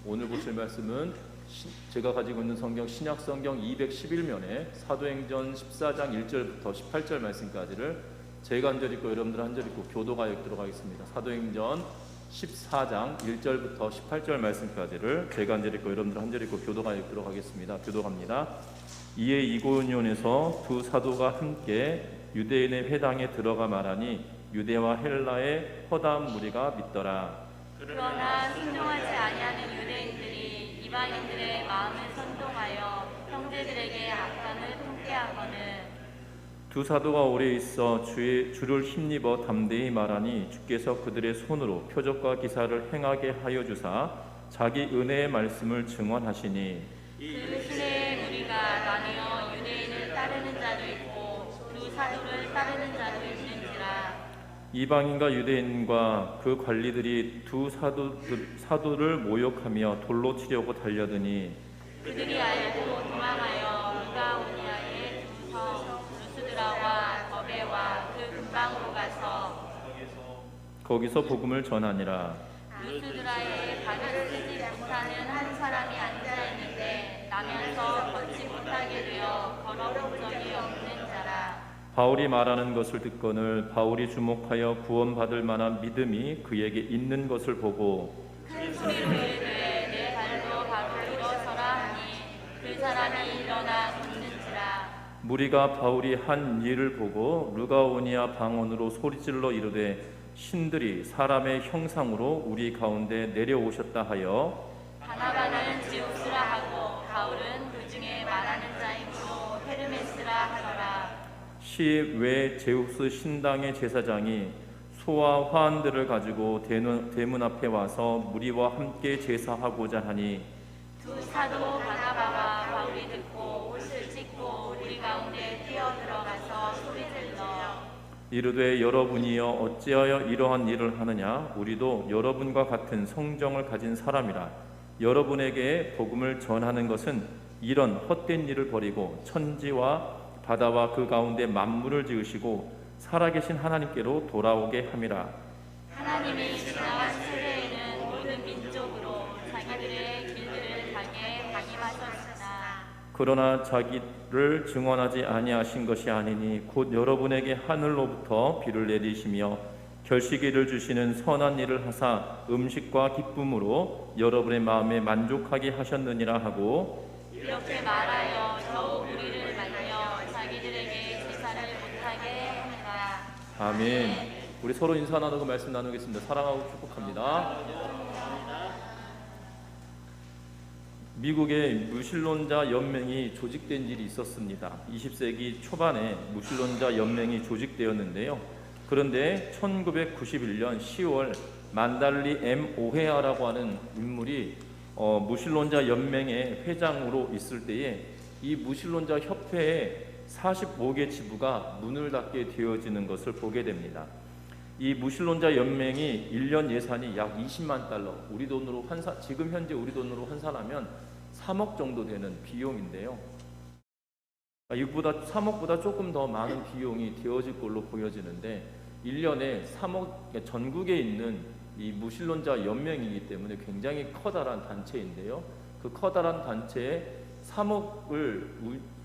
오늘 보실 말씀은 제가 가지고 있는 성경 신약 성경 211면에 사도행전 14장 1절부터 18절 말씀까지를 제가 한 절 읽고 여러분들 한 절 읽고 교도가 읽도록 하겠습니다. 사도행전 14장 1절부터 18절 말씀까지를 제가 한 절 읽고 여러분들 한 절 읽고 교도가 읽도록 하겠습니다. 교도갑니다. 이에 이고니온에서 두 사도가 함께 유대인의 회당에 들어가 말하니 유대와 헬라의 허다한 무리가 믿더라. 그러나 순종하지 아니하는 유대인들이 이방인들의 마음을 선동하여 형제들에게 악감을 품게 하거늘 두 사도가 오래 있어 주를 힘입어 담대히 말하니 주께서 그들의 손으로 표적과 기사를 행하게 하여 주사 자기 은혜의 말씀을 증언하시니 그 시내에 무리가 나뉘어 유대인을 따르는 자도 있고 두 사도를 따르는 자도 있는지라. 이방인과 유대인과 그 관리들이 두 사도를 모욕하며 돌로 치려고 달려드니 그들이 알고 도망하여 루가오니아의 두 성 루스드라와 더베와 그 근방으로 가서 거기서 복음을 전하니라. 루스드라에 발을 쓰지 못하는 한 사람이 앉아있는데 나면서 걷지 못하게 되어 걸어본 적이 없는 자라. 바울이 말하는 것을 듣거늘 바울이 주목하여 구원받을 만한 믿음이 그에게 있는 것을 보고 큰 소리로 이르되 내 발로 바로 일어서라 하니 그 사람이 일어나 걷는지라. 무리가 바울이 한 일을 보고 루가오니아 방언으로 소리질러 이르되 신들이 사람의 형상으로 우리 가운데 내려오셨다 하여 바나바는 제우스라 하고 바울은 그 중에 말하는 자이므로 헤르메스라 하더라. 시외 제우스 신당의 제사장이 소와 화환들을 가지고 대문 앞에 와서 무리와 함께 제사하고자 하니 두 사도 바나바와 바울이 듣고 옷을 찢고 우리 가운데 뛰어들어가서 소리질러 이르되 여러분이여 어찌하여 이러한 일을 하느냐 우리도 여러분과 같은 성정을 가진 사람이라 여러분에게 복음을 전하는 것은 이런 헛된 일을 버리고 천지와 바다와 그 가운데 만물을 지으시고 살아계신 하나님께로 돌아오게 함이라. 하나님이 지나간 세대에는 모든 민족으로 자기들의 길들을 가게 방임하셨으나 그러나 자기를 증언하지 아니하신 것이 아니니 곧 여러분에게 하늘로부터 비를 내리시며 결식이를 주시는 선한 일을 하사 음식과 기쁨으로 여러분의 마음에 만족하게 하셨느니라 하고 이렇게 말하여 더욱 우리를 말려 자기들에게 제사를 못하게 하니라. 아멘. 우리 서로 인사 나누고 말씀 나누겠습니다. 사랑하고 축복합니다. 미국의 무신론자 연맹이 조직된 일이 있었습니다. 20세기 초반에 무신론자 연맹이 조직되었는데요. 그런데 1991년 10월 만달리 M. 오헤아라고 하는 인물이 무신론자 연맹의 회장으로 있을 때에 이 무신론자 협회의 45개 지부가 문을 닫게 되어지는 것을 보게 됩니다. 이 무신론자 연맹이 1년 예산이 약 20만 달러, 우리 돈으로 지금 현재 우리 돈으로 환산하면 3억 정도 되는 비용인데요. 이보다 3억보다 조금 더 많은 비용이 되어질 걸로 보여지는데 1년에 3억, 전국에 있는 이 무신론자 연맹이기 때문에 굉장히 커다란 단체인데요. 그 커다란 단체에 3억을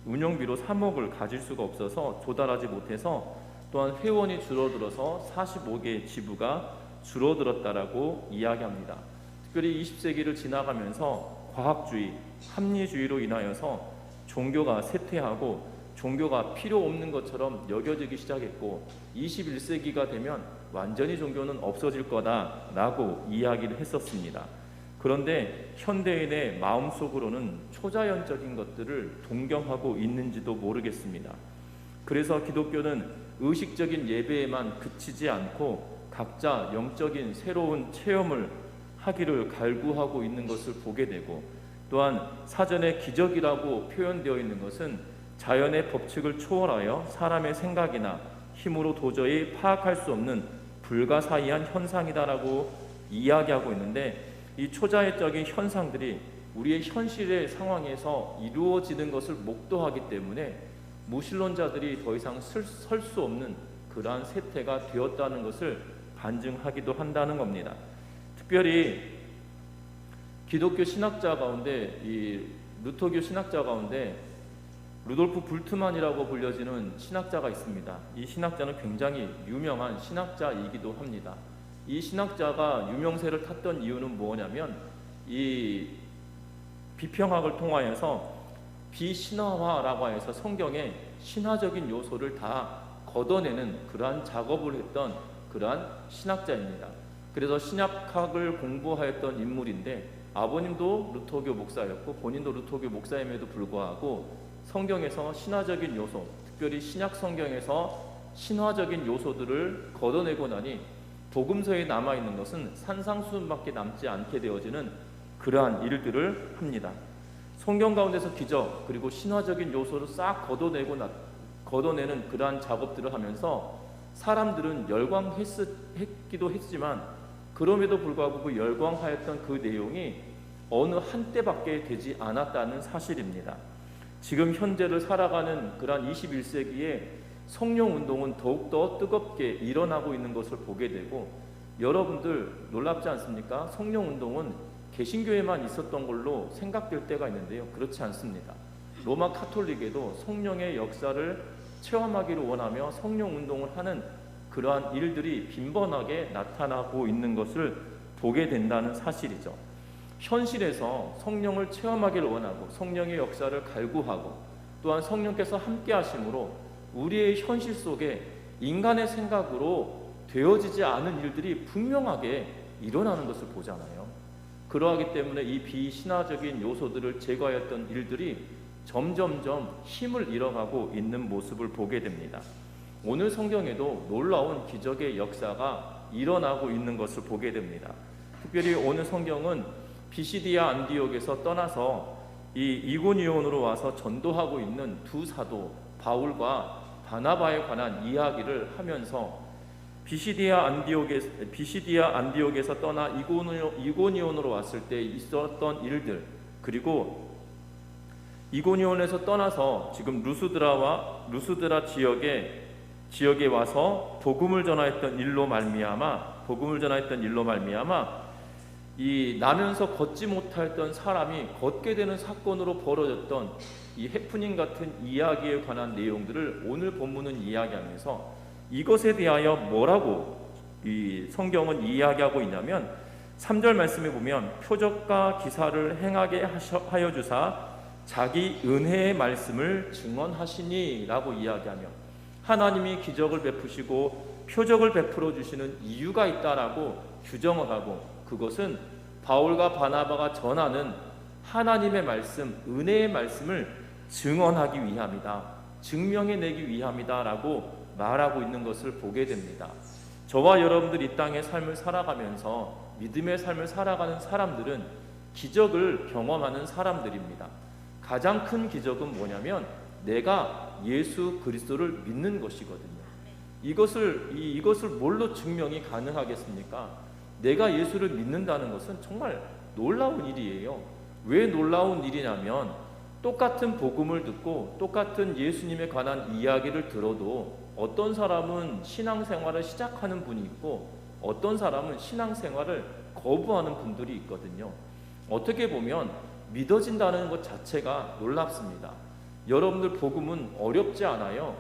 운영비로 3억을 가질 수가 없어서 조달하지 못해서 또한 회원이 줄어들어서 45개 지부가 줄어들었다라고 이야기합니다. 특별히 20세기를 지나가면서 과학주의, 합리주의로 인하여서 종교가 쇠퇴하고 종교가 필요 없는 것처럼 여겨지기 시작했고 21세기가 되면 완전히 종교는 없어질 거다라고 이야기를 했었습니다. 그런데 현대인의 마음속으로는 초자연적인 것들을 동경하고 있는지도 모르겠습니다. 그래서 기독교는 의식적인 예배에만 그치지 않고 각자 영적인 새로운 체험을 하기를 갈구하고 있는 것을 보게 되고 또한 사전에 기적이라고 표현되어 있는 것은 자연의 법칙을 초월하여 사람의 생각이나 힘으로 도저히 파악할 수 없는 불가사의한 현상이다라고 이야기하고 있는데 이 초자연적인 현상들이 우리의 현실의 상황에서 이루어지는 것을 목도하기 때문에 무신론자들이 더 이상 설 수 없는 그러한 세태가 되었다는 것을 반증하기도 한다는 겁니다. 특별히 기독교 신학자 가운데 이 루터교 신학자 가운데 루돌프 불트만이라고 불려지는 신학자가 있습니다. 이 신학자는 굉장히 유명한 신학자이기도 합니다. 이 신학자가 유명세를 탔던 이유는 뭐냐면 이 비평학을 통하여서 비신화화라고 해서 성경의 신화적인 요소를 다 걷어내는 그러한 작업을 했던 그러한 신학자입니다. 그래서 신약학을 공부하였던 인물인데 아버님도 루터교 목사였고 본인도 루터교 목사임에도 불구하고 성경에서 신화적인 요소, 특별히 신약 성경에서 신화적인 요소들을 걷어내고 나니 복음서에 남아있는 것은 산상수훈밖에 남지 않게 되어지는 그러한 일들을 합니다. 성경 가운데서 기적 그리고 신화적인 요소를 싹 걷어내는 그러한 작업들을 하면서 사람들은 열광했기도 했지만 그럼에도 불구하고 그 열광하였던 그 내용이 어느 한때밖에 되지 않았다는 사실입니다. 지금 현재를 살아가는 그러한 21세기에 성령운동은 더욱더 뜨겁게 일어나고 있는 것을 보게 되고 여러분들 놀랍지 않습니까? 성령운동은 개신교에만 있었던 걸로 생각될 때가 있는데요. 그렇지 않습니다. 로마 카톨릭에도 성령의 역사를 체험하기를 원하며 성령운동을 하는 그러한 일들이 빈번하게 나타나고 있는 것을 보게 된다는 사실이죠. 현실에서 성령을 체험하기를 원하고 성령의 역사를 갈구하고 또한 성령께서 함께 하심으로 우리의 현실 속에 인간의 생각으로 되어지지 않은 일들이 분명하게 일어나는 것을 보잖아요. 그러하기 때문에 이 비신화적인 요소들을 제거하였던 일들이 점점점 힘을 잃어가고 있는 모습을 보게 됩니다. 오늘 성경에도 놀라운 기적의 역사가 일어나고 있는 것을 보게 됩니다. 특별히 오늘 성경은 비시디아 안디옥에서 떠나서 이 이고니온으로 와서 전도하고 있는 두 사도 바울과 바나바에 관한 이야기를 하면서 비시디아 안디옥에서 떠나 이고니온으로 왔을 때 있었던 일들, 그리고 이고니온에서 떠나서 지금 루스드라 지역에 와서 복음을 전하였던 일로 말미암아 이 나면서 걷지 못했던 사람이 걷게 되는 사건으로 벌어졌던 이 해프닝 같은 이야기에 관한 내용들을 오늘 본문은 이야기하면서 이것에 대하여 뭐라고 이 성경은 이야기하고 있냐면 3절 말씀에 보면 표적과 기사를 행하게 하여 주사 자기 은혜의 말씀을 증언하시니 라고 이야기하며 하나님이 기적을 베푸시고 표적을 베풀어 주시는 이유가 있다라고 규정을 하고 그것은 바울과 바나바가 전하는 하나님의 말씀, 은혜의 말씀을 증언하기 위함이다, 증명해내기 위함이다 라고 말하고 있는 것을 보게 됩니다. 저와 여러분들 이 땅의 삶을 살아가면서 믿음의 삶을 살아가는 사람들은 기적을 경험하는 사람들입니다. 가장 큰 기적은 뭐냐면 내가 예수 그리스도를 믿는 것이거든요. 이것을 뭘로 증명이 가능하겠습니까? 내가 예수를 믿는다는 것은 정말 놀라운 일이에요. 왜 놀라운 일이냐면 똑같은 복음을 듣고 똑같은 예수님에 관한 이야기를 들어도 어떤 사람은 신앙생활을 시작하는 분이 있고 어떤 사람은 신앙생활을 거부하는 분들이 있거든요. 어떻게 보면 믿어진다는 것 자체가 놀랍습니다. 여러분들 복음은 어렵지 않아요.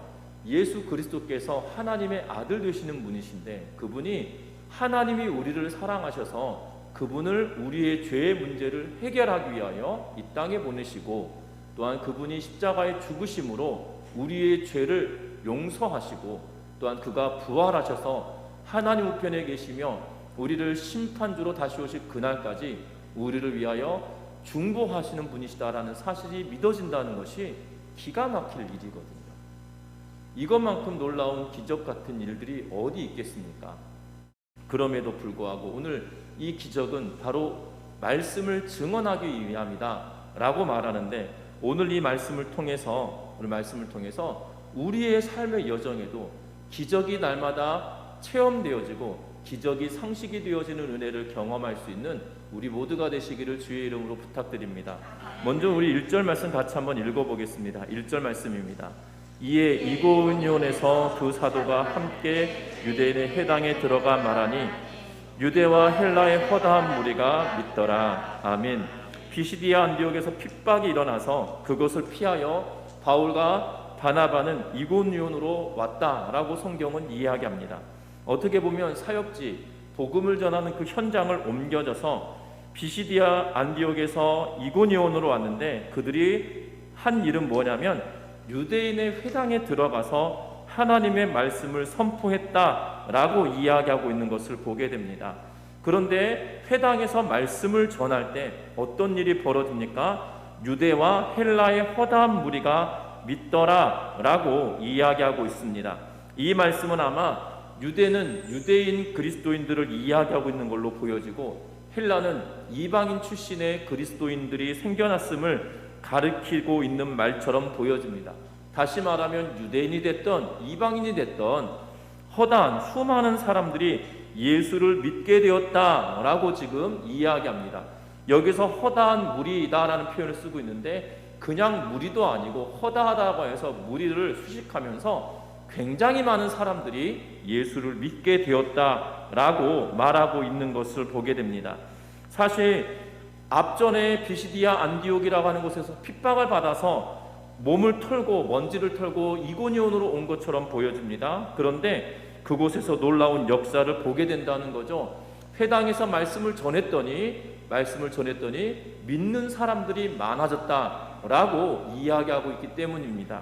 예수 그리스도께서 하나님의 아들 되시는 분이신데 그분이 하나님이 우리를 사랑하셔서 그분을 우리의 죄의 문제를 해결하기 위하여 이 땅에 보내시고 또한 그분이 십자가에 죽으심으로 우리의 죄를 용서하시고 또한 그가 부활하셔서 하나님 우편에 계시며 우리를 심판주로 다시 오실 그날까지 우리를 위하여 중보하시는 분이시다라는 사실이 믿어진다는 것이 기가 막힐 일이거든요. 이것만큼 놀라운 기적 같은 일들이 어디 있겠습니까? 그럼에도 불구하고 오늘 이 기적은 바로 말씀을 증언하기 위함이다 라고 말하는데 오늘 이 말씀을 통해서 우리의 삶의 여정에도 기적이 날마다 체험되어지고 기적이 상식이 되어지는 은혜를 경험할 수 있는 우리 모두가 되시기를 주의 이름으로 부탁드립니다. 먼저 우리 1절 말씀 같이 한번 읽어보겠습니다. 1절 말씀입니다. 이에 이고니온에서 두 사도가 함께 유대인의 회당에 들어가 말하니 유대와 헬라의 허다한 무리가 믿더라. 아멘. 비시디아 안디옥에서 핍박이 일어나서 그것을 피하여 바울과 바나바는 이고니온으로 왔다라고 성경은 이야기합니다. 어떻게 보면 사역지, 복음을 전하는 그 현장을 옮겨져서 비시디아 안디옥에서 이고니온으로 왔는데, 그들이 한 일은 뭐냐면 유대인의 회당에 들어가서 하나님의 말씀을 선포했다라고 이야기하고 있는 것을 보게 됩니다. 그런데 회당에서 말씀을 전할 때 어떤 일이 벌어집니까? 유대와 헬라의 허다한 무리가 믿더라라고 이야기하고 있습니다. 이 말씀은 아마 유대는 유대인 그리스도인들을 이야기하고 있는 걸로 보여지고, 헬라는 이방인 출신의 그리스도인들이 생겨났음을 가리키고 있는 말처럼 보여집니다. 다시 말하면 유대인이 됐던 이방인이 됐던 허다한 수많은 사람들이 예수를 믿게 되었다라고 지금 이야기합니다. 여기서 허다한 무리다라는 표현을 쓰고 있는데, 그냥 무리도 아니고 허다하다고 해서 무리를 수식하면서 굉장히 많은 사람들이 예수를 믿게 되었다라고 말하고 있는 것을 보게 됩니다. 사실 앞전에 비시디아 안디옥이라고 하는 곳에서 핍박을 받아서 몸을 털고 먼지를 털고 이고니온으로 온 것처럼 보여집니다. 그런데 그곳에서 놀라운 역사를 보게 된다는 거죠. 회당에서 말씀을 전했더니 믿는 사람들이 많아졌다라고 이야기하고 있기 때문입니다.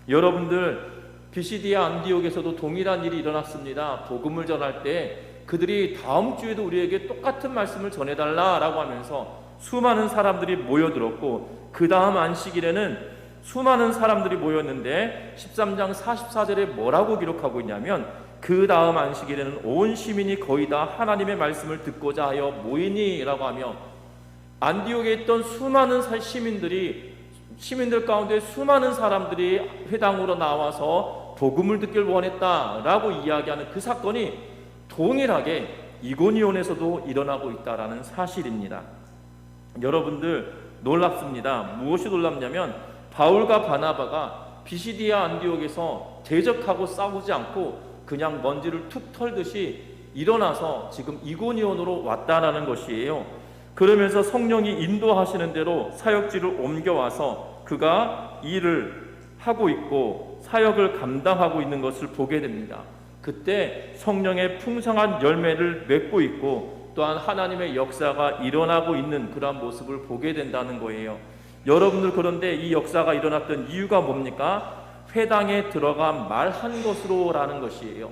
여러분들, 비시디아 안디옥에서도 동일한 일이 일어났습니다. 복음을 전할 때 그들이 다음 주에도 우리에게 똑같은 말씀을 전해달라라고 하면서 수많은 사람들이 모여들었고, 그 다음 안식일에는 수많은 사람들이 모였는데 13장 44절에 뭐라고 기록하고 있냐면, 그 다음 안식일에는 온 시민이 거의 다 하나님의 말씀을 듣고자 하여 모이니라고 하며, 안디옥에 있던 수많은 시민들 가운데 수많은 사람들이 회당으로 나와서 복음을 듣길 원했다라고 이야기하는 그 사건이 동일하게 이고니온에서도 일어나고 있다라는 사실입니다. 여러분들, 놀랍습니다. 무엇이 놀랍냐면 바울과 바나바가 비시디아 안디옥에서 대적하고 싸우지 않고 그냥 먼지를 툭 털듯이 일어나서 지금 이고니온으로 왔다라는 것이에요. 그러면서 성령이 인도하시는 대로 사역지를 옮겨와서 그가 일을 하고 있고 사역을 감당하고 있는 것을 보게 됩니다. 그때 성령의 풍성한 열매를 맺고 있고, 또한 하나님의 역사가 일어나고 있는 그러한 모습을 보게 된다는 거예요. 여러분들, 그런데 이 역사가 일어났던 이유가 뭡니까? 회당에 들어가 말한 것으로라는 것이에요.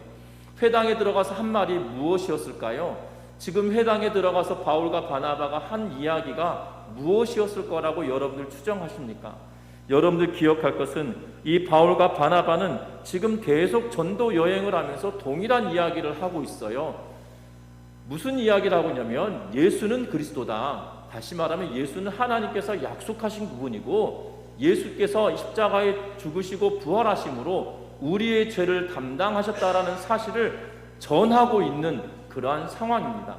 회당에 들어가서 한 말이 무엇이었을까요? 지금 회당에 들어가서 바울과 바나바가 한 이야기가 무엇이었을 거라고 여러분들 추정하십니까? 여러분들 기억할 것은, 이 바울과 바나바는 지금 계속 전도 여행을 하면서 동일한 이야기를 하고 있어요. 무슨 이야기를 하고 있냐면, 예수는 그리스도다. 다시 말하면 예수는 하나님께서 약속하신 부분이고, 예수께서 십자가에 죽으시고 부활하심으로 우리의 죄를 담당하셨다라는 사실을 전하고 있는 그러한 상황입니다.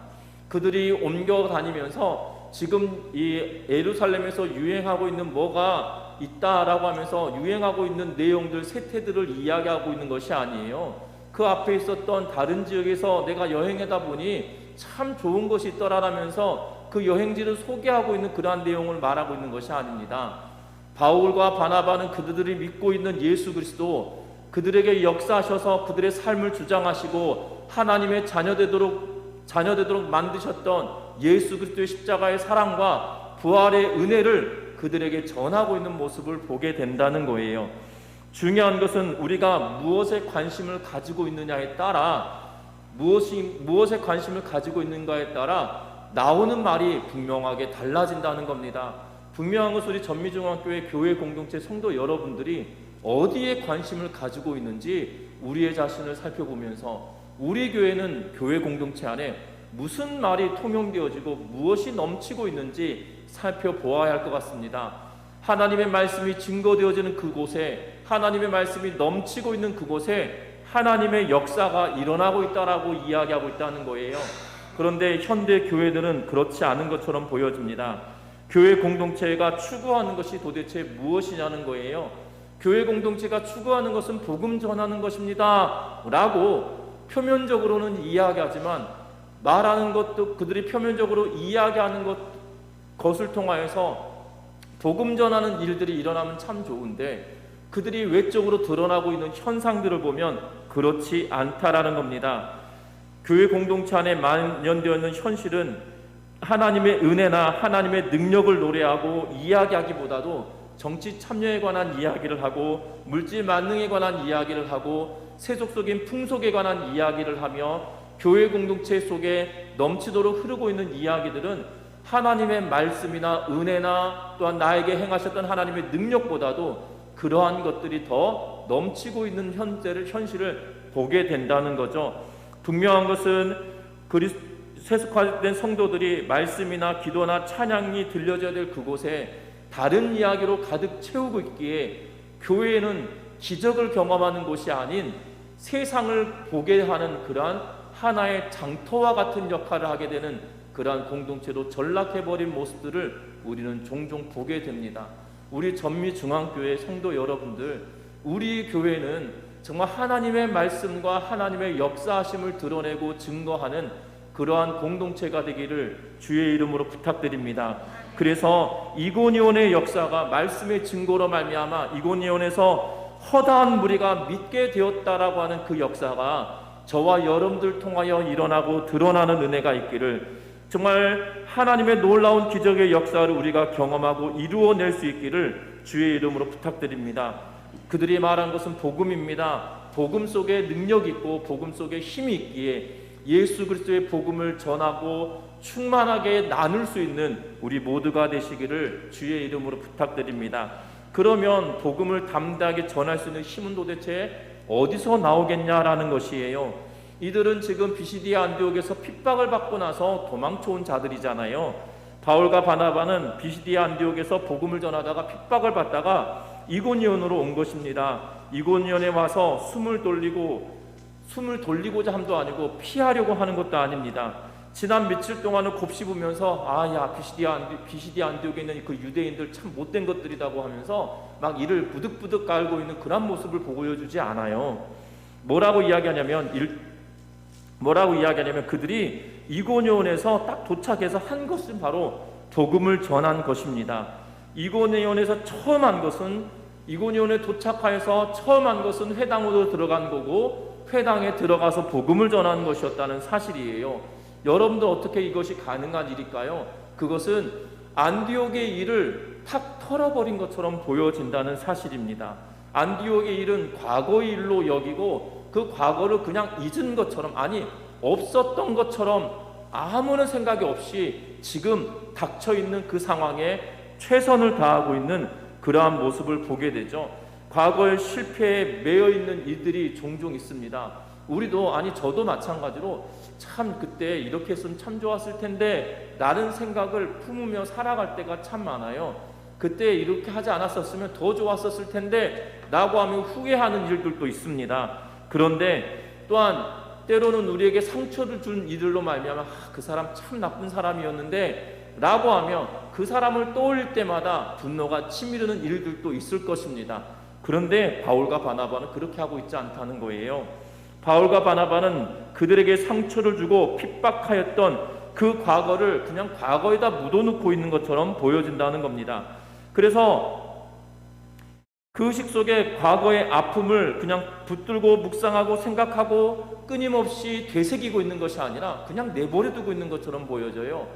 그들이 옮겨 다니면서 지금 이 예루살렘에서 유행하고 있는 뭐가 있다라고 하면서 유행하고 있는 내용들, 세태들을 이야기하고 있는 것이 아니에요. 그 앞에 있었던 다른 지역에서 내가 여행하다 보니 참 좋은 것이 있더라라면서 그 여행지를 소개하고 있는 그러한 내용을 말하고 있는 것이 아닙니다. 바울과 바나바는 그들이 믿고 있는 예수 그리스도, 그들에게 역사하셔서 그들의 삶을 주장하시고 하나님의 자녀되도록 만드셨던 예수 그리스도의 십자가의 사랑과 부활의 은혜를 그들에게 전하고 있는 모습을 보게 된다는 거예요. 중요한 것은 우리가 무엇에 관심을 가지고 있느냐에 따라, 무엇에 관심을 가지고 있는가에 따라 나오는 말이 분명하게 달라진다는 겁니다. 분명한 것은 우리 전미중앙교회 교회 공동체 성도 여러분들이 어디에 관심을 가지고 있는지 우리의 자신을 살펴보면서, 우리 교회는 교회 공동체 안에 무슨 말이 통용되어지고 무엇이 넘치고 있는지 살펴보아야 할 것 같습니다. 하나님의 말씀이 증거되어지는 그곳에, 하나님의 말씀이 넘치고 있는 그곳에 하나님의 역사가 일어나고 있다라고 이야기하고 있다는 거예요. 그런데 현대 교회들은 그렇지 않은 것처럼 보여집니다. 교회 공동체가 추구하는 것이 도대체 무엇이냐는 거예요. 교회 공동체가 추구하는 것은 복음 전하는 것입니다 라고 표면적으로는 이야기하지만, 말하는 것도 그들이 표면적으로 이야기하는 것을 통하여서 복음 전하는 일들이 일어나면 참 좋은데 그들이 외적으로 드러나고 있는 현상들을 보면 그렇지 않다라는 겁니다. 교회 공동체 안에 만연되어 있는 현실은 하나님의 은혜나 하나님의 능력을 노래하고 이야기하기보다도 정치 참여에 관한 이야기를 하고 물질 만능에 관한 이야기를 하고 세속적인 풍속에 관한 이야기를 하며 교회 공동체 속에 넘치도록 흐르고 있는 이야기들은 하나님의 말씀이나 은혜나 또한 나에게 행하셨던 하나님의 능력보다도 그러한 것들이 더 넘치고 있는 현실을 보게 된다는 거죠. 분명한 것은 세속화된 성도들이 말씀이나 기도나 찬양이 들려져야 될 그곳에 다른 이야기로 가득 채우고 있기에 교회는 기적을 경험하는 곳이 아닌 세상을 보게 하는 그러한 하나의 장터와 같은 역할을 하게 되는 그러한 공동체로 전락해버린 모습들을 우리는 종종 보게 됩니다. 우리 전미중앙교회 성도 여러분들, 우리 교회는 정말 하나님의 말씀과 하나님의 역사하심을 드러내고 증거하는 그러한 공동체가 되기를 주의 이름으로 부탁드립니다. 그래서 이고니온의 역사가 말씀의 증거로 말미암아 이고니온에서 허다한 무리가 믿게 되었다라고 하는 그 역사가 저와 여러분들 통하여 일어나고 드러나는 은혜가 있기를, 정말 하나님의 놀라운 기적의 역사를 우리가 경험하고 이루어낼 수 있기를 주의 이름으로 부탁드립니다. 그들이 말한 것은 복음입니다. 복음 속에 능력이 있고 복음 속에 힘이 있기에 예수 그리스도의 복음을 전하고 충만하게 나눌 수 있는 우리 모두가 되시기를 주의 이름으로 부탁드립니다. 그러면 복음을 담대하게 전할 수 있는 힘은 도대체 어디서 나오겠냐라는 것이에요. 이들은 지금 비시디아 안디옥에서 핍박을 받고 나서 도망쳐온 자들이잖아요. 바울과 바나바는 비시디아 안디옥에서 복음을 전하다가 핍박을 받다가 이고니온으로 온 것입니다. 이고니온에 와서 숨을 돌리고자 함도 아니고 피하려고 하는 것도 아닙니다. 지난 며칠 동안은 곱씹으면서 비시디아 안디옥에 있는 그 유대인들 참 못된 것들이라고 하면서 막 이를 부득부득 깔고 있는 그런 모습을 보여주지 않아요. 뭐라고 이야기하냐면 그들이 이고니온에서 딱 도착해서 한 것은 바로 복음을 전한 것입니다. 이고니온에 도착하여서 처음 한 것은 회당으로 들어간 거고 회당에 들어가서 복음을 전하는 것이었다는 사실이에요. 여러분들 어떻게 이것이 가능한 일일까요? 그것은 안디옥의 일을 탁 털어버린 것처럼 보여진다는 사실입니다. 안디옥의 일은 과거의 일로 여기고 그 과거를 그냥 잊은 것처럼, 아니 없었던 것처럼 아무런 생각이 없이 지금 닥쳐있는 그 상황에 최선을 다하고 있는 그러한 모습을 보게 되죠. 과거의 실패에 매여있는 일들이 종종 있습니다. 우리도, 저도 마찬가지로 참 그때 이렇게 했으면 참 좋았을 텐데 라는 생각을 품으며 살아갈 때가 참 많아요. 그때 이렇게 하지 않았었으면 더 좋았었을 텐데 라고 하며 후회하는 일들도 있습니다. 그런데 또한 때로는 우리에게 상처를 준 이들로 말미암아 그 사람 참 나쁜 사람이었는데 라고 하며 그 사람을 떠올릴 때마다 분노가 치밀는 일들도 있을 것입니다. 그런데 바울과 바나바는 그렇게 하고 있지 않다는 거예요. 바울과 바나바는 그들에게 상처를 주고 핍박하였던 그 과거를 그냥 과거에다 묻어놓고 있는 것처럼 보여진다는 겁니다. 그래서 그 의식 속에 과거의 아픔을 그냥 붙들고 묵상하고 생각하고 끊임없이 되새기고 있는 것이 아니라 그냥 내버려두고 있는 것처럼 보여져요.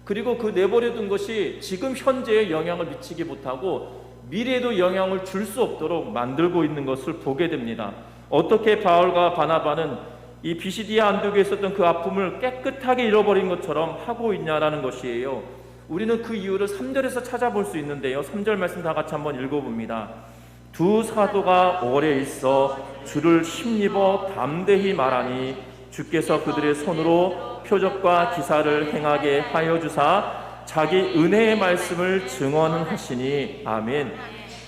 그리고 그 내버려둔 것이 지금 현재에 영향을 미치지 못하고 미래에도 영향을 줄 수 없도록 만들고 있는 것을 보게 됩니다. 어떻게 바울과 바나바는 이 비시디아 안디옥에 있었던 그 아픔을 깨끗하게 잃어버린 것처럼 하고 있냐라는 것이에요. 우리는 그 이유를 3절에서 찾아볼 수 있는데요. 3절 말씀 다 같이 한번 읽어봅니다. 두 사도가 오래 있어 주를 힘입어 담대히 말하니 주께서 그들의 손으로 표적과 기사를 행하게 하여 주사 자기 은혜의 말씀을 증언하시니 아멘.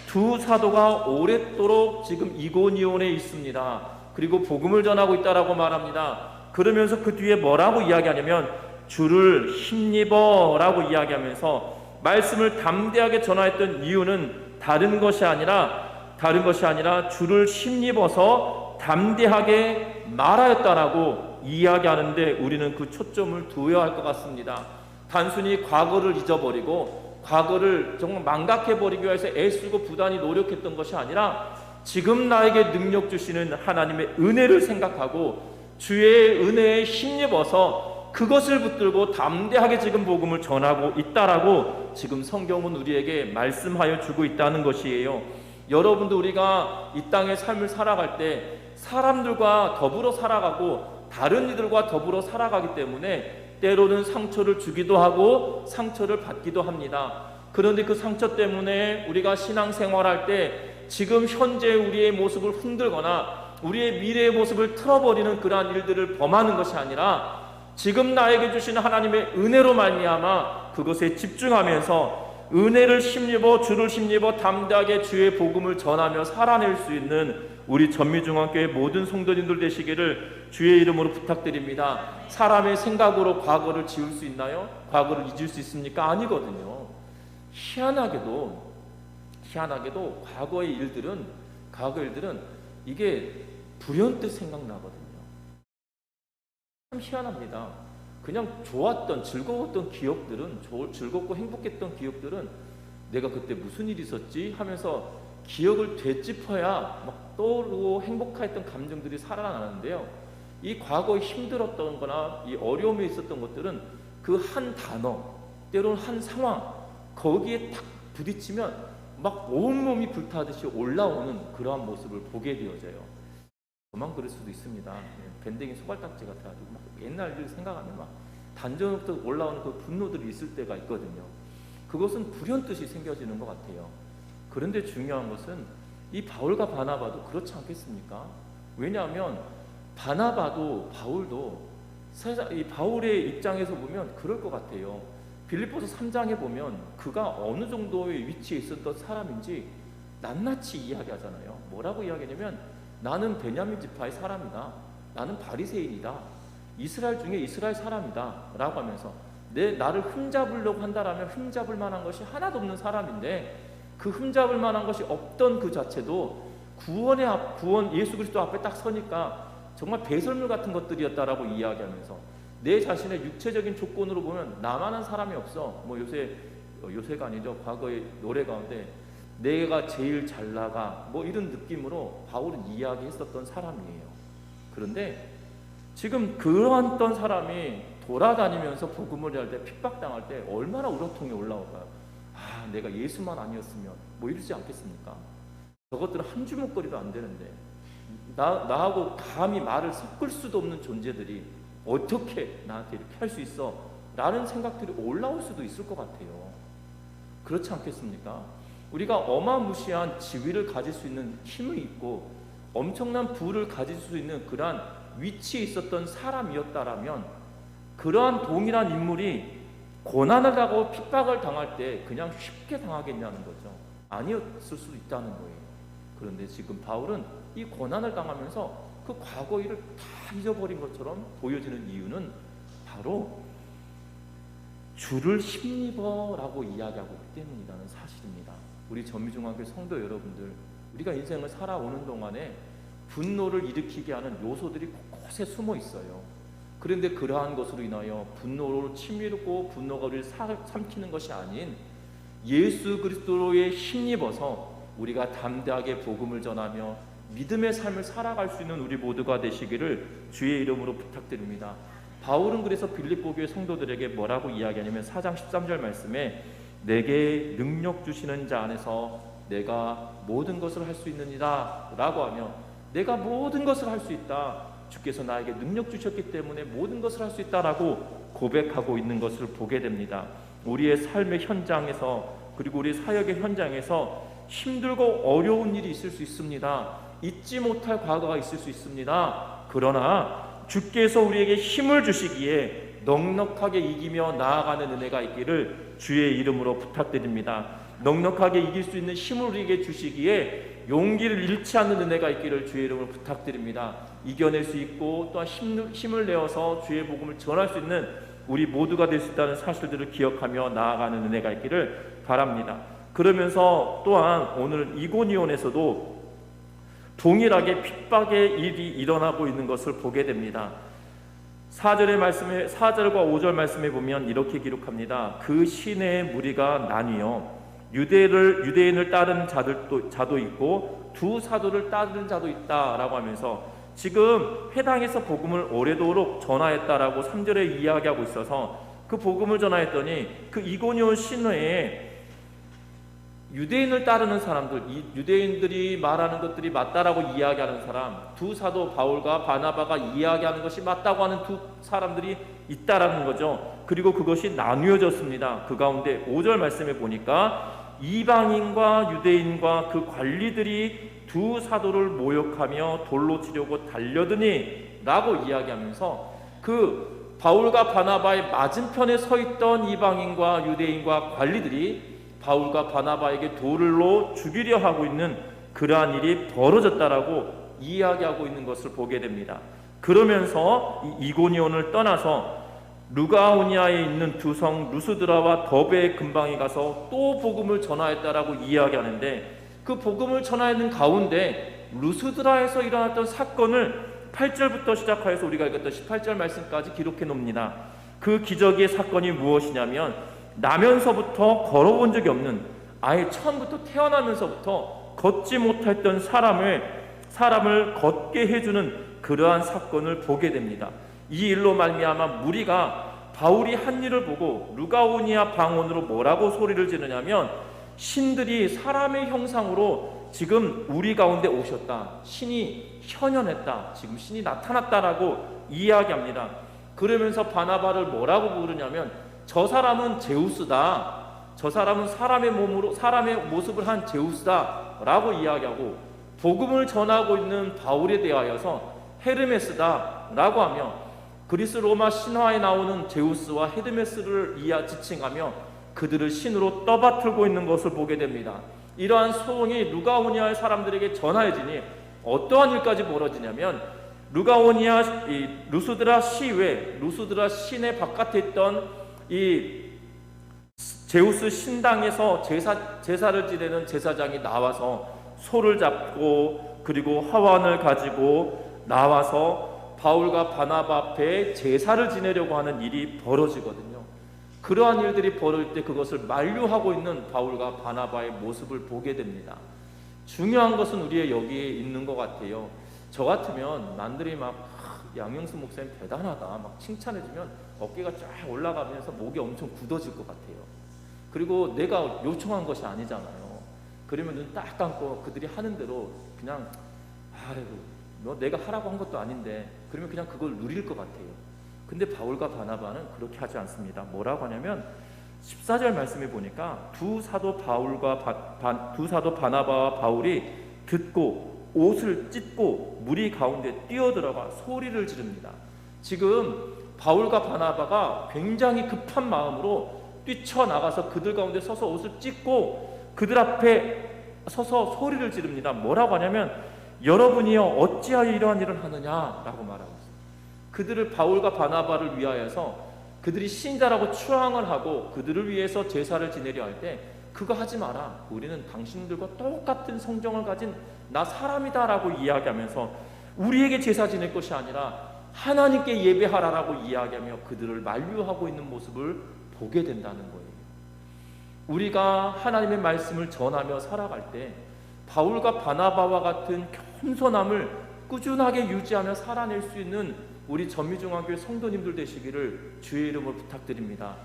두 사도가 오랫도록 지금 이고니온에 있습니다. 그리고 복음을 전하고 있다라고 말합니다. 그러면서 그 뒤에 뭐라고 이야기하냐면 주를 힘입어 라고 이야기하면서 말씀을 담대하게 전하였던 이유는 다른 것이 아니라 주를 힘입어서 담대하게 말하였다라고 이야기하는데 우리는 그 초점을 두어야 할 것 같습니다. 단순히 과거를 잊어버리고 과거를 정말 망각해버리기 위해서 애쓰고 부단히 노력했던 것이 아니라 지금 나에게 능력 주시는 하나님의 은혜를 생각하고 주의 은혜에 힘입어서 그것을 붙들고 담대하게 지금 복음을 전하고 있다라고 지금 성경은 우리에게 말씀하여 주고 있다는 것이에요. 여러분도 우리가 이 땅의 삶을 살아갈 때 사람들과 더불어 살아가고 다른 이들과 더불어 살아가기 때문에 때로는 상처를 주기도 하고 상처를 받기도 합니다. 그런데 그 상처 때문에 우리가 신앙생활할 때 지금 현재 우리의 모습을 흔들거나 우리의 미래의 모습을 틀어버리는 그러한 일들을 범하는 것이 아니라 지금 나에게 주시는 하나님의 은혜로 말미암아 그것에 집중하면서 은혜를 힘입어 주를 힘입어 담대하게 주의 복음을 전하며 살아낼 수 있는 우리 전미중앙교회 모든 성도님들 되시기를 주의 이름으로 부탁드립니다. 사람의 생각으로 과거를 지울 수 있나요? 과거를 잊을 수 있습니까? 아니거든요. 희한하게도 과거의 일들은 이게 불현듯 생각나거든요. 참 희한합니다. 그냥 좋았던 즐거웠던 기억들은 즐겁고 행복했던 기억들은 내가 그때 무슨 일이 있었지 하면서 기억을 되짚어야 막 떠오르고 행복했던 감정들이 살아나는데요. 이 과거에 힘들었던 거나 이 어려움에 있었던 것들은 그 한 단어 때로는 한 상황 거기에 딱 부딪히면 막 온몸이 불타듯이 올라오는 그러한 모습을 보게 되어져요. 저만 그럴 수도 있습니다. 밴댕이 소갈딱지 같아가지고 막 옛날 일 생각하면 막 단전부터 올라오는 그 분노들이 있을 때가 있거든요. 그것은 불현듯이 생겨지는 것 같아요. 그런데 중요한 것은 이 바울과 바나바도 그렇지 않겠습니까? 왜냐하면 바나바도 바울도 이 바울의 입장에서 보면 그럴 것 같아요. 빌립보서 3장에 보면 그가 어느 정도의 위치에 있었던 사람인지 낱낱이 이야기하잖아요. 뭐라고 이야기하냐면 나는 베냐민 지파의 사람이다. 나는 바리새인이다. 이스라엘 중에 이스라엘 사람이다 라고 하면서 나를 흠잡으려고 한다라면 흠잡을 만한 것이 하나도 없는 사람인데 그 흠잡을 만한 것이 없던 그 자체도 구원 예수 그리스도 앞에 딱 서니까 정말 배설물 같은 것들이었다라고 이야기하면서 내 자신의 육체적인 조건으로 보면 나만한 사람이 없어. 뭐 요새가 아니죠. 과거의 노래 가운데 내가 제일 잘 나가 뭐 이런 느낌으로 바울은 이야기했었던 사람이에요. 그런데 지금 그러한 사람이 돌아다니면서 복음을 할 때 핍박당할 때 얼마나 우러통이 올라올까요? 아, 내가 예수만 아니었으면 뭐 이러지 않겠습니까? 저것들은 한 주먹거리도 안 되는데 나하고 감히 말을 섞을 수도 없는 존재들이 어떻게 나한테 이렇게 할 수 있어? 라는 생각들이 올라올 수도 있을 것 같아요. 그렇지 않겠습니까? 우리가 어마무시한 지위를 가질 수 있는 힘이 있고 엄청난 부를 가질 수 있는 그러한 위치에 있었던 사람이었다라면 그러한 동일한 인물이 고난을 당하고 핍박을 당할 때 그냥 쉽게 당하겠냐는 거죠. 아니었을 수도 있다는 거예요. 그런데 지금 바울은 이 고난을 당하면서 그 과거 일을 다 잊어버린 것처럼 보여지는 이유는 바로 주를 힘입어라고 이야기하고 있기 때문이라는 사실입니다. 우리 전미중앙교회 성도 여러분들, 우리가 인생을 살아오는 동안에 분노를 일으키게 하는 요소들이 곳곳에 숨어 있어요. 그런데 그러한 것으로 인하여 분노로 치밀고 분노가 우리를 삼키는 것이 아닌 예수 그리스도로의 힘입어서 우리가 담대하게 복음을 전하며 믿음의 삶을 살아갈 수 있는 우리 모두가 되시기를 주의 이름으로 부탁드립니다. 바울은 그래서 빌립보 교회 성도들에게 뭐라고 이야기하냐면 4장 13절 말씀에 내게 능력 주시는 자 안에서 내가 모든 것을 할 수 있느니라 라고 하며 내가 모든 것을 할 수 있다. 주께서 나에게 능력 주셨기 때문에 모든 것을 할 수 있다라고 고백하고 있는 것을 보게 됩니다. 우리의 삶의 현장에서 그리고 우리 사역의 현장에서 힘들고 어려운 일이 있을 수 있습니다. 잊지 못할 과거가 있을 수 있습니다. 그러나 주께서 우리에게 힘을 주시기에 넉넉하게 이기며 나아가는 은혜가 있기를 주의 이름으로 부탁드립니다. 넉넉하게 이길 수 있는 힘을 우리에게 주시기에 용기를 잃지 않는 은혜가 있기를 주의 이름으로 부탁드립니다. 이겨낼 수 있고 또한 힘을 내어서 주의 복음을 전할 수 있는 우리 모두가 될 수 있다는 사실들을 기억하며 나아가는 은혜가 있기를 바랍니다. 그러면서 또한 오늘 이고니온에서도 동일하게 핍박의 일이 일어나고 있는 것을 보게 됩니다. 4절의 말씀에 4절과 5절 말씀에 보면 이렇게 기록합니다. 그 시내의 무리가 나뉘어 유대인을 따르는 자도 있고 두 사도를 따르는 자도 있다라고 하면서 지금 회당에서 복음을 오래도록 전하였다라고 3절에 이야기하고 있어서 그 복음을 전하였더니 그 이고니온 시내에 유대인을 따르는 사람들, 이 유대인들이 말하는 것들이 맞다라고 이야기하는 사람, 두 사도 바울과 바나바가 이야기하는 것이 맞다고 하는 두 사람들이 있다라는 거죠. 그리고 그것이 나뉘어졌습니다. 그 가운데 5절 말씀에 보니까 이방인과 유대인과 그 관리들이 두 사도를 모욕하며 돌로 치려고 달려드니 라고 이야기하면서 그 바울과 바나바의 맞은편에 서 있던 이방인과 유대인과 관리들이 바울과 바나바에게 돌로 죽이려 하고 있는 그러한 일이 벌어졌다라고 이야기하고 있는 것을 보게 됩니다. 그러면서 이고니온을 떠나서 루가오니아에 있는 두 성 루스드라와 더베의 근방에 가서 또 복음을 전하였다라고 이야기하는데 그 복음을 전하는 가운데 루스드라에서 일어났던 사건을 8절부터 시작하여서 우리가 읽었던 18절 말씀까지 기록해 놓습니다. 그 기적의 사건이 무엇이냐면 나면서부터 걸어본 적이 없는, 아예 처음부터 태어나면서부터 걷지 못했던 사람을 걷게 해주는 그러한 사건을 보게 됩니다. 이 일로 말미암아 무리가 바울이 한 일을 보고 루가오니아 방언으로 뭐라고 소리를 지르냐면 신들이 사람의 형상으로 지금 우리 가운데 오셨다, 신이 현현했다, 지금 신이 나타났다라고 이야기합니다. 그러면서 바나바를 뭐라고 부르냐면 저 사람은 제우스다, 저 사람은 사람의 모습을 한 제우스다 라고 이야기하고, 복음을 전하고 있는 바울에 대하여서 헤르메스다 라고 하며 그리스 로마 신화에 나오는 제우스와 헤르메스를 지칭하며 그들을 신으로 떠받들고 있는 것을 보게 됩니다. 이러한 소원이 루가오니아의 사람들에게 전하여지니 어떠한 일까지 벌어지냐면 루스드라 시외, 루스드라 시내 바깥에 있던 이 제우스 신당에서 제사를 지내는 제사장이 나와서 소를 잡고 그리고 화환을 가지고 나와서 바울과 바나바 앞에 제사를 지내려고 하는 일이 벌어지거든요. 그러한 일들이 벌어질 때 그것을 만류하고 있는 바울과 바나바의 모습을 보게 됩니다. 중요한 것은 우리의 여기에 있는 것 같아요. 저 같으면 남들이 막 양영수 목사님 대단하다 막 칭찬해주면 어깨가 쫙 올라가면서 목이 엄청 굳어질 것 같아요. 그리고 내가 요청한 것이 아니잖아요. 그러면 눈 딱 감고 그들이 하는 대로 그냥 아이고 너 내가 하라고 한 것도 아닌데 그러면 그냥 그걸 누릴 것 같아요. 근데 바울과 바나바는 그렇게 하지 않습니다. 뭐라고 하냐면 14절 말씀에 보니까 두 사도 바나바와 바울이 듣고 옷을 찢고 무리 가운데 뛰어들어가 소리를 지릅니다. 지금 바울과 바나바가 굉장히 급한 마음으로 뛰쳐나가서 그들 가운데 서서 옷을 찢고 그들 앞에 서서 소리를 지릅니다. 뭐라고 하냐면 여러분이여 어찌하여 이러한 일을 하느냐라고 말하고 있어요. 그들을 바울과 바나바를 위하여서 그들이 신자라고 추앙을 하고 그들을 위해서 제사를 지내려 할 때 그거 하지 마라, 우리는 당신들과 똑같은 성정을 가진 나 사람이다라고 이야기하면서 우리에게 제사 지낼 것이 아니라 하나님께 예배하라라고 이야기하며 그들을 만류하고 있는 모습을 보게 된다는 거예요. 우리가 하나님의 말씀을 전하며 살아갈 때 바울과 바나바와 같은 겸손함을 꾸준하게 유지하며 살아낼 수 있는 우리 전미중앙교회 성도님들 되시기를 주의 이름으로 부탁드립니다.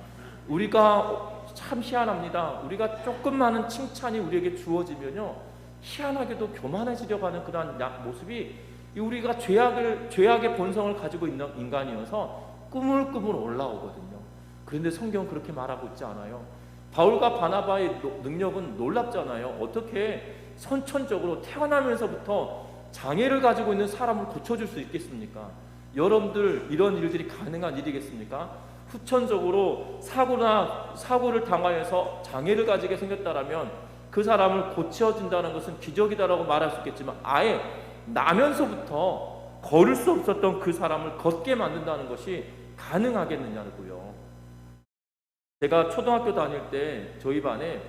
우리가 참 희한합니다. 우리가 조금만은 칭찬이 우리에게 주어지면요, 희한하게도 교만해지려고 하는 그런 모습이, 우리가 죄악의 본성을 가지고 있는 인간이어서 꾸물꾸물 올라오거든요. 그런데 성경은 그렇게 말하고 있지 않아요. 바울과 바나바의 능력은 놀랍잖아요. 어떻게 선천적으로 태어나면서부터 장애를 가지고 있는 사람을 고쳐줄 수 있겠습니까? 여러분들 이런 일들이 가능한 일이겠습니까? 후천적으로 사고를 당하여서 장애를 가지게 생겼다라면 그 사람을 고쳐준다는 것은 기적이다라고 말할 수 있겠지만 아예 나면서부터 걸을 수 없었던 그 사람을 걷게 만든다는 것이 가능하겠느냐고요. 제가 초등학교 다닐 때 저희 반에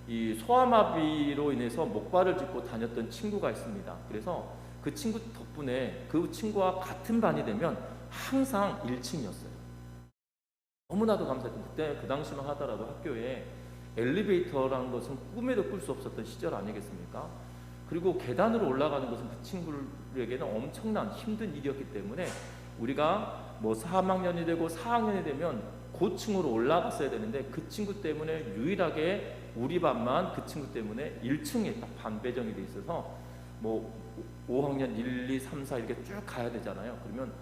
이 소아마비로 인해서 목발을 짚고 다녔던 친구가 있습니다. 그래서 그 친구 덕분에 그 친구와 같은 반이 되면 항상 1층이었어요. 너무나도 감사했고, 그때 그 당시만 하더라도 학교에 엘리베이터라는 것은 꿈에도 꿀 수 없었던 시절 아니겠습니까? 그리고 계단으로 올라가는 것은 그 친구들에게는 엄청난 힘든 일이었기 때문에 우리가 뭐 3학년이 되고 4학년이 되면 고층으로 올라갔어야 되는데, 그 친구 때문에 유일하게 우리 반만 그 친구 때문에 1층에 딱 반 배정이 돼 있어서 뭐 5학년 1, 2, 3, 4 이렇게 쭉 가야 되잖아요. 그러면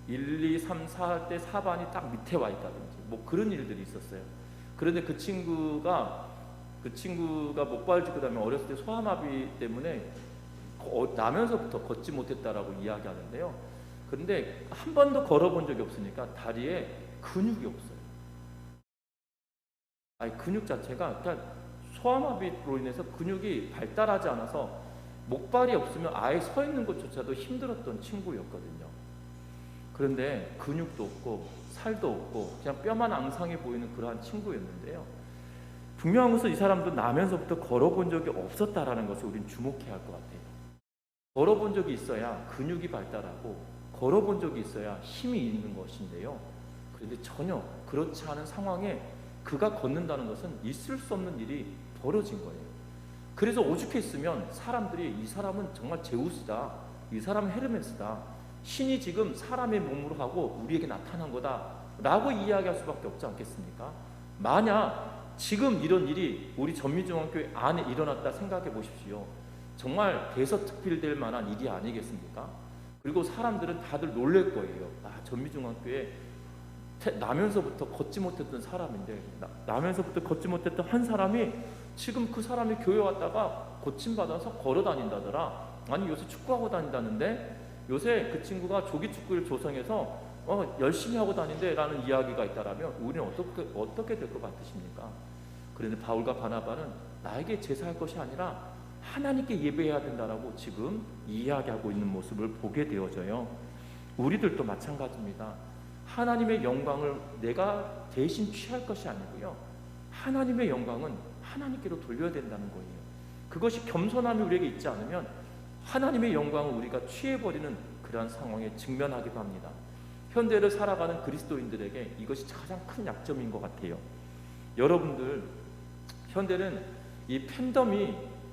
1, 2, 3, 4 할 때 4반이 딱 밑에 와 있다든지 뭐 그런 일들이 있었어요. 그런데 그 친구가 목발 짚고 다니면 어렸을 때 소아마비 때문에 나면서부터 걷지 못했다라고 이야기하는데요. 그런데 한 번도 걸어본 적이 없으니까 다리에 근육이 없어요. 아니, 근육 자체가, 그러니까 소아마비로 인해서 근육이 발달하지 않아서 목발이 없으면 아예 서 있는 것조차도 힘들었던 친구였거든요. 그런데 근육도 없고 살도 없고 그냥 뼈만 앙상해 보이는 그러한 친구였는데요. 분명한 것은 이 사람도 나면서부터 걸어본 적이 없었다라는 것을 우린 주목해야 할 것 같아요. 걸어본 적이 있어야 근육이 발달하고 걸어본 적이 있어야 힘이 있는 것인데요. 그런데 전혀 그렇지 않은 상황에 그가 걷는다는 것은 있을 수 없는 일이 벌어진 거예요. 그래서 오죽했으면 사람들이 이 사람은 정말 제우스다, 이 사람은 헤르메스다, 신이 지금 사람의 몸으로 하고 우리에게 나타난 거다 라고 이야기할 수밖에 없지 않겠습니까? 만약 지금 이런 일이 우리 전미중앙교회 안에 일어났다 생각해 보십시오. 정말 대서특필될 만한 일이 아니겠습니까? 그리고 사람들은 다들 놀랄 거예요. 전미중앙교회 나면서부터 걷지 못했던 사람인데, 나면서부터 걷지 못했던 한 사람이 지금 그 사람이 교회 왔다가 고침받아서 걸어 다닌다더라. 아니, 요새 축구하고 다닌다는데, 요새 그 친구가 조기축구를 조성해서 열심히 하고 다닌대 라는 이야기가 있다라면 우리는 어떻게 될 것 같으십니까? 그런데 바울과 바나바는 나에게 제사할 것이 아니라 하나님께 예배해야 된다라고 지금 이야기하고 있는 모습을 보게 되어져요. 우리들도 마찬가지입니다. 하나님의 영광을 내가 대신 취할 것이 아니고요, 하나님의 영광은 하나님께로 돌려야 된다는 거예요. 그것이 겸손함이 우리에게 있지 않으면 하나님의 영광을 우리가 취해버리는 그러한 상황에 직면하기도 합니다. 현대를 살아가는 그리스도인들에게 이것이 가장 큰 약점인 것 같아요. 여러분들, 현대는 이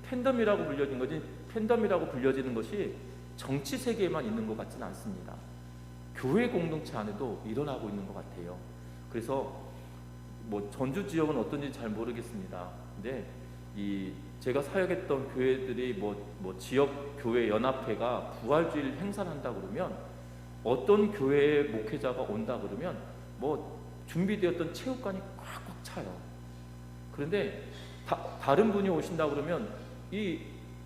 팬덤이라고 불려지는 것이 정치 세계에만 있는 것 같지는 않습니다. 교회 공동체 안에도 일어나고 있는 것 같아요. 그래서 뭐 전주 지역은 어떤지 잘 모르겠습니다. 근데 제가 사역했던 교회들이 뭐 지역 교회 연합회가 부활주일 행사를 한다 그러면, 어떤 교회의 목회자가 온다 그러면 뭐 준비되었던 체육관이 꽉꽉 차요. 그런데 다른 분이 오신다 그러면 이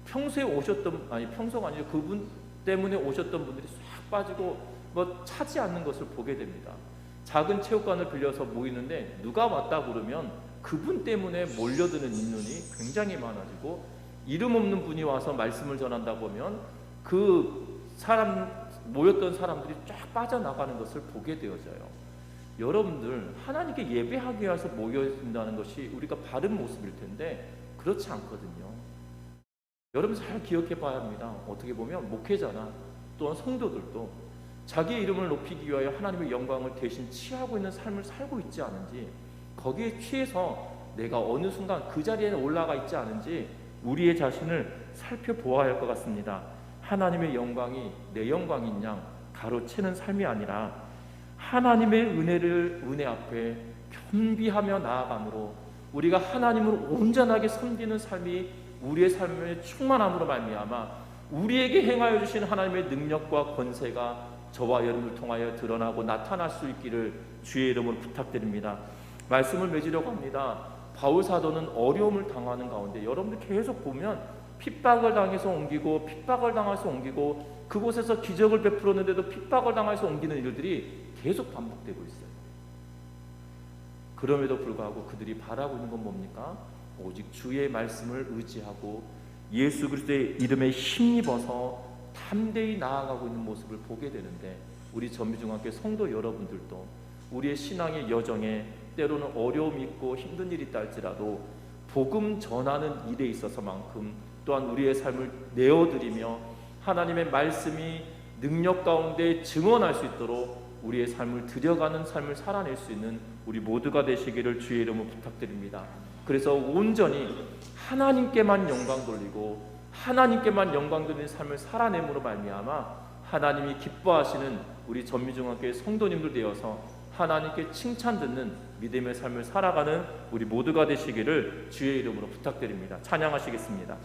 평소에 오셨던, 평소가 아니라 그분 때문에 오셨던 분들이 싹 빠지고 차지 않는 것을 보게 됩니다. 작은 체육관을 빌려서 모이는데 누가 왔다 그러면 그분 때문에 몰려드는 인원이 굉장히 많아지고, 이름 없는 분이 와서 말씀을 전한다고 하면 그 모였던 사람들이 쫙 빠져나가는 것을 보게 되어져요. 여러분들, 하나님께 예배하기 위해서 모여있다는 것이 우리가 바른 모습일 텐데 그렇지 않거든요. 여러분 잘 기억해 봐야 합니다. 어떻게 보면 목회자나 또한 성도들도 자기의 이름을 높이기 위하여 하나님의 영광을 대신 취하고 있는 삶을 살고 있지 않은지, 거기에 취해서 내가 어느 순간 그 자리에 올라가 있지 않은지 우리의 자신을 살펴보아야 할 것 같습니다. 하나님의 영광이 내 영광인 양 가로채는 삶이 아니라 하나님의 은혜 앞에 겸비하며 나아감으로 우리가 하나님을 온전하게 섬기는 삶이 우리의 삶의 충만함으로 말미암아 우리에게 행하여 주신 하나님의 능력과 권세가 저와 여러분을 통하여 드러나고 나타날 수 있기를 주의 이름으로 부탁드립니다. 말씀을 맺으려고 합니다. 바울 사도는 어려움을 당하는 가운데, 여러분들 계속 보면 핍박을 당해서 옮기고 핍박을 당해서 옮기고, 그곳에서 기적을 베풀었는데도 핍박을 당해서 옮기는 일들이 계속 반복되고 있어요. 그럼에도 불구하고 그들이 바라고 있는 건 뭡니까? 오직 주의 말씀을 의지하고 예수 그리스도의 이름에 힘입어서 담대히 나아가고 있는 모습을 보게 되는데, 우리 전미중앙교회 성도 여러분들도 우리의 신앙의 여정에 때로는 어려움이 있고 힘든 일이 있다 할지라도 복음 전하는 일에 있어서만큼 또한 우리의 삶을 내어드리며 하나님의 말씀이 능력 가운데 증언할 수 있도록 우리의 삶을 드려가는 삶을 살아낼 수 있는 우리 모두가 되시기를 주의 이름으로 부탁드립니다. 그래서 온전히 하나님께만 영광 돌리고 하나님께만 영광 돌리는 삶을 살아냄으로 말미암아 하나님이 기뻐하시는 우리 전미중학교의 성도님들 되어서 하나님께 칭찬 듣는 믿음의 삶을 살아가는 우리 모두가 되시기를 주의 이름으로 부탁드립니다. 찬양하시겠습니다.